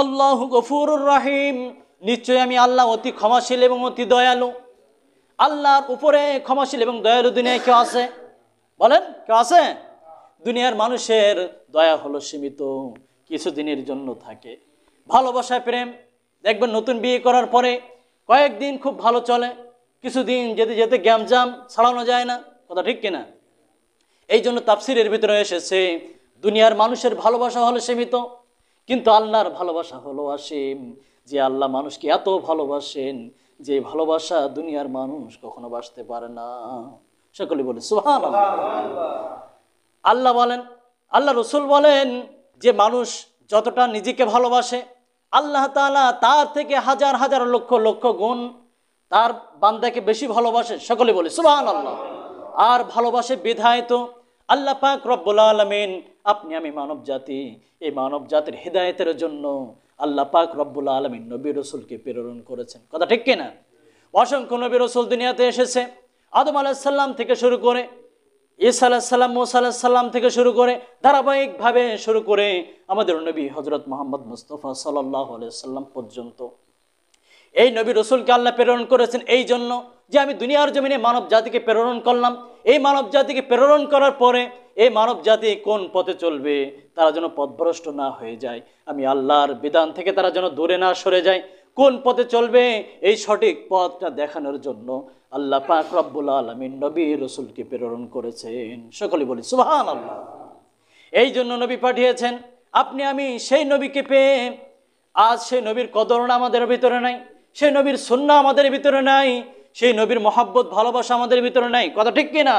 আল্লাহু গফুরুর রহিম, নিশ্চয় আমি আল্লাহ অতি ক্ষমাশীল এবং অতি দয়ালু। আল্লাহর উপরে ক্ষমাশীল এবং দয়ালু দুনিয়ায় কেউ আছে? বলেন, কেউ আছে? দুনিয়ার মানুষের দয়া হলো সীমিত, কিছুদিনের জন্য থাকে। ভালোবাসায় প্রেম দেখবেন নতুন বিয়ে করার পরে কয়েকদিন খুব ভালো চলে, কিছুদিন যেতে যেতে গ্যামজাম ছাড়ানো যায় না। কথা ঠিক কিনা? এই জন্য তাফসিরের ভিতরে এসেছে দুনিয়ার মানুষের ভালোবাসা হলো সীমিত, কিন্তু আল্লাহর ভালোবাসা হলো অসীম। যে আল্লাহ মানুষকে এত ভালোবাসেন, যে ভালোবাসা দুনিয়ার মানুষ কখনো বাসতে পারে না। সকলে বলে সুবহানাল্লাহ। আল্লাহ বলেন, আল্লাহ রসুল বলেন যে মানুষ যতটা নিজেকে ভালোবাসে, আল্লাহ তাআলা তার থেকে হাজার হাজার লক্ষ লক্ষ গুণ তার বান্দাকে বেশি ভালোবাসে। সকলে বলে সুবহানাল্লাহ। আর ভালোবাসে বিধায় তো আল্লাহ পাক রব্বুল আলামিন, আপনি আমি মানব জাতি, এই মানব জাতির হেদায়েতের জন্য আল্লাহ পাক রব্বুল আলামিন নবী রসুলকে প্রেরণ করেছেন। কথা ঠিক কিনা? অসংখ্য নবী রসুল দুনিয়াতে এসেছে, আদম আলাইহিস সালাম থেকে শুরু করে ঈসা আলাইহিস সালাম, মুসা আলাইহিস সালাম থেকে শুরু করে ধারাবাহিকভাবে শুরু করে আমাদের নবী হযরত মুহাম্মদ মুস্তাফা সাল্লাল্লাহু আলাইহি ওয়াসাল্লাম পর্যন্ত এই নবী রসুলকে আল্লাহ প্রেরণ করেছেন এই জন্য যে আমি দুনিয়ার জমিনে মানব জাতিকে প্রেরণ করলাম। এই মানব জাতিকে প্রেরণ করার পরে এই মানব জাতি কোন পথে চলবে তারা যেন পথভ্রষ্ট না হয়ে যায়, আমি আল্লাহর বিধান থেকে তারা যেন দূরে না সরে যায়, কোন পথে চলবে এই সঠিক পথটা দেখানোর জন্য আল্লাহ পাক রব্বুল আলামিন নবী রসুলকে প্রেরণ করেছেন। সকলে বলি সুবহানাল্লাহ। এই জন্য নবী পাঠিয়েছেন। আপনি আমি সেই নবীকে পেয়ে আজ সেই নবীর কদর আমাদের ভিতরে নাই, সেই নবীর সুন্নাহ আমাদের ভিতরে নাই, সেই নবীর মহব্বত ভালোবাসা আমাদের ভিতরে নাই। কথা ঠিক কিনা?